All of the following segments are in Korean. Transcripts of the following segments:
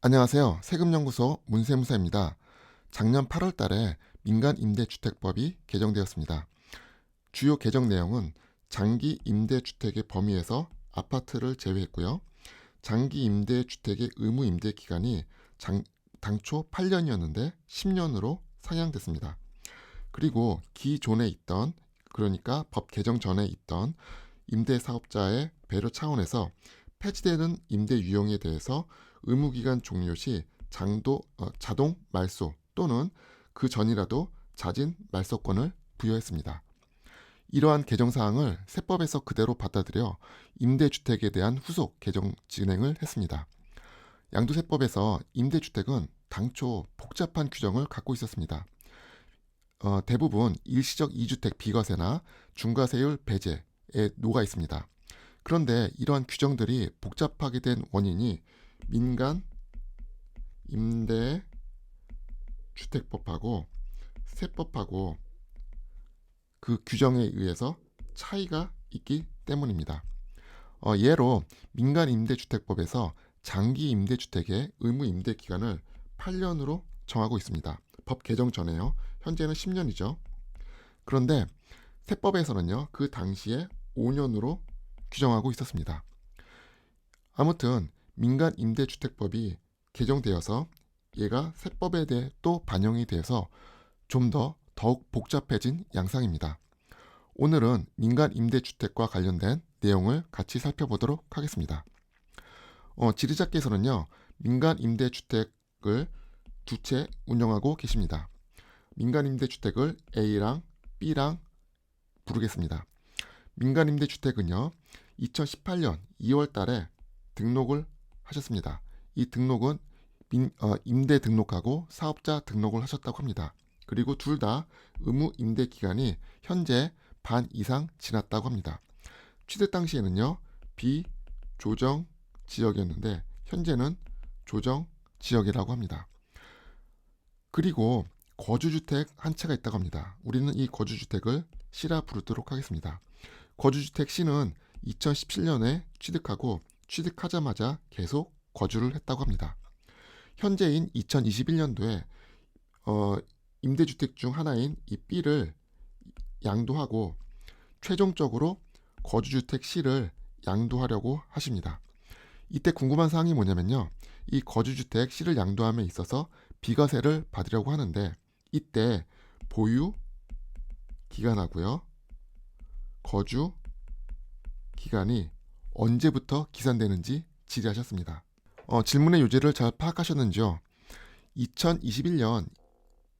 안녕하세요. 세금연구소 문세무사입니다. 작년 8월 달에 민간임대주택법이 개정되었습니다. 주요 개정 내용은 장기 임대주택의 범위에서 아파트를 제외했고요. 장기 임대주택의 의무 임대 기간이 당초 8년이었는데 10년으로 상향됐습니다. 그리고 기존에 있던, 그러니까 법 개정 전에 있던 임대사업자의 배려 차원에서 폐지되는 임대 유형에 대해서 의무기간 종료 시 자동 말소 또는 그 전이라도 자진 말소권을 부여했습니다. 이러한 개정사항을 세법에서 그대로 받아들여 임대주택에 대한 후속 개정 진행을 했습니다. 양도세법에서 임대주택은 당초 복잡한 규정을 갖고 있었습니다. 대부분 일시적 이주택 비과세나 중과세율 배제에 녹아 있습니다. 그런데 이러한 규정들이 복잡하게 된 원인이 민간 임대주택법하고 세법하고 그 규정에 의해서 차이가 있기 때문입니다. 예로 민간 임대주택법에서 장기 임대주택의 의무 임대 기간을 8년으로 정하고 있습니다. 법 개정 전에요. 현재는 10년이죠. 그런데 세법에서는요, 그 당시에 5년으로 규정하고 있었습니다. 아무튼 민간 임대주택법이 개정되어서 얘가 세법에 대해 또 반영이 돼서 좀 더욱 복잡해진 양상입니다. 오늘은 민간 임대주택과 관련된 내용을 같이 살펴보도록 하겠습니다. 지리자께서는요, 민간 임대주택을 두 채 운영하고 계십니다. 민간 임대주택을 A랑 B랑 부르겠습니다. 민간 임대주택은요, 2018년 2월 달에 등록을 하셨습니다. 이 등록은 임대 등록하고 사업자 등록을 하셨다고 합니다. 그리고 둘 다 의무 임대 기간이 현재 반 이상 지났다고 합니다. 취득 당시에는요, 비조정 지역이었는데 현재는 조정 지역이라고 합니다. 그리고 거주주택 한 채가 있다고 합니다. 우리는 이 거주주택을 C라 부르도록 하겠습니다. 거주주택 C는 2017년에 취득하고 취득하자마자 계속 거주를 했다고 합니다. 현재인 2021년도에 임대주택 중 하나인 이 B를 양도하고 최종적으로 거주주택 C를 양도하려고 하십니다. 이때 궁금한 사항이 뭐냐면요. 이 거주주택 C를 양도함에 있어서 비과세를 받으려고 하는데 이때 보유 기간하고요. 거주 기간이 언제부터 기산되는지 질의하셨습니다. 질문의 요지를 잘 파악하셨는지요? 2021년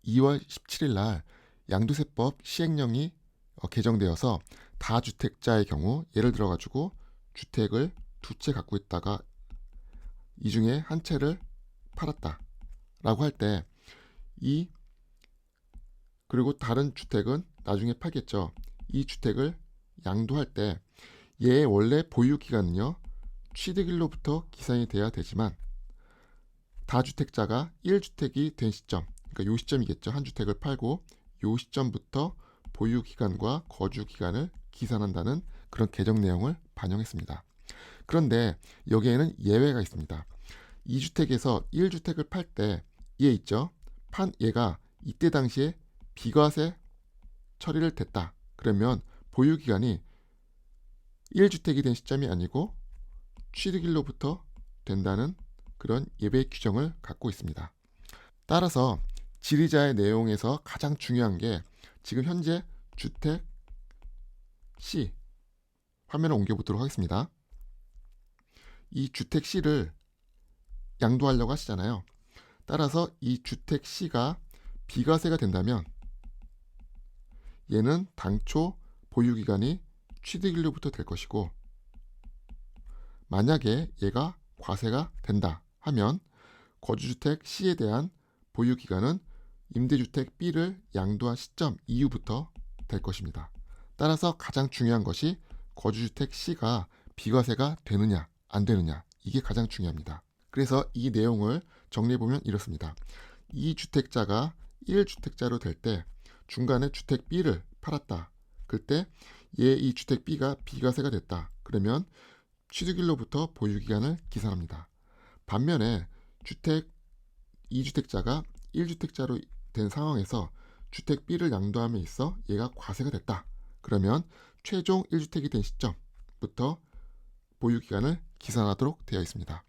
2월 17일 날 양도세법 시행령이 개정되어서 다주택자의 경우 예를 들어 가지고 주택을 두 채 갖고 있다가 이 중에 한 채를 팔았다라고 할 때 그리고 다른 주택은 나중에 팔겠죠. 이 주택을 양도할 때 얘의 원래 보유 기간은요, 취득일로부터 기산이 돼야 되지만 다주택자가 1주택이 된 시점, 그러니까 요 시점이겠죠. 한 주택을 팔고 요 시점부터 보유 기간과 거주 기간을 기산한다는 그런 개정 내용을 반영했습니다. 그런데 여기에는 예외가 있습니다. 2주택에서 1주택을 팔 때 얘 있죠. 판 얘가 이때 당시에 비과세 처리를 됐다. 그러면 보유 기간이 1주택이 된 시점이 아니고 취득일로부터 된다는 그런 예외 규정을 갖고 있습니다. 따라서 질의자의 내용에서 가장 중요한 게 지금 현재 주택 C 화면을 옮겨보도록 하겠습니다. 이 주택 C를 양도하려고 하시잖아요. 따라서 이 주택 C가 비과세가 된다면 얘는 당초 보유기간이 취득일로부터 될 것이고 만약에 얘가 과세가 된다 하면 거주주택 C에 대한 보유기간은 임대주택 B를 양도한 시점 이후부터 될 것입니다. 따라서 가장 중요한 것이 거주주택 C가 비과세가 되느냐 안 되느냐 이게 가장 중요합니다. 그래서 이 내용을 정리해보면 이렇습니다. 이 주택자가 1주택자로 될 때 중간에 주택 B를 팔았다. 그때 이 주택 B가 비과세가 됐다. 그러면 취득일로부터 보유기간을 기산합니다. 반면에 주택 2주택자가 1주택자로 된 상황에서 주택 B를 양도함에 있어 얘가 과세가 됐다. 그러면 최종 1주택이 된 시점부터 보유기간을 기산하도록 되어 있습니다.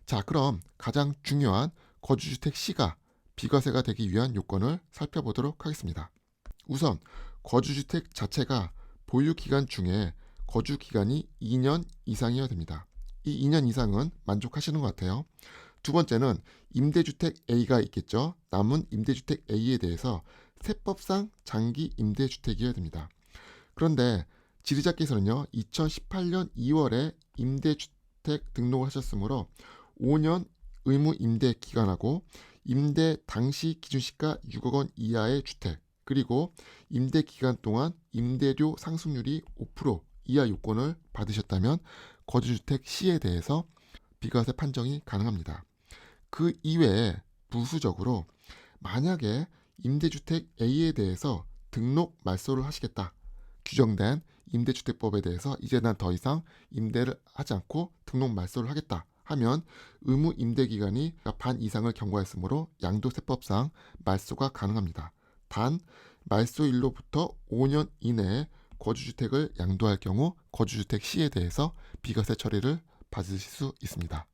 자, 그럼 가장 중요한 거주주택 C가 비과세가 되기 위한 요건을 살펴보도록 하겠습니다. 우선 거주주택 자체가 보유기간 중에 거주기간이 2년 이상이어야 됩니다. 이 2년 이상은 만족하시는 것 같아요. 두 번째는 임대주택 A가 있겠죠. 남은 임대주택 A에 대해서 세법상 장기 임대주택이어야 됩니다. 그런데 지리자께서는요, 2018년 2월에 임대주택 등록을 하셨으므로 5년 의무 임대 기간하고 임대 당시 기준시가 6억 원 이하의 주택, 그리고 임대 기간 동안 임대료 상승률이 5% 이하 요건을 받으셨다면 거주주택 C에 대해서 비과세 판정이 가능합니다. 그 이외에 부수적으로 만약에 임대주택 A에 대해서 등록 말소를 하시겠다. 규정된 임대주택법에 대해서 이제 난 더 이상 임대를 하지 않고 등록 말소를 하겠다 하면 의무 임대 기간이 반 이상을 경과했으므로 양도세법상 말소가 가능합니다. 단 말소일로부터 5년 이내에 거주주택을 양도할 경우 거주주택 C에 대해서 비과세 처리를 받으실 수 있습니다.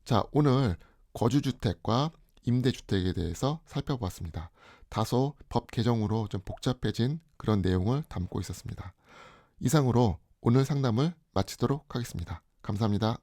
자, 오늘 거주주택과 임대주택에 대해서 살펴보았습니다. 다소 법 개정으로 좀 복잡해진 그런 내용을 담고 있었습니다. 이상으로 오늘 상담을 마치도록 하겠습니다. 감사합니다.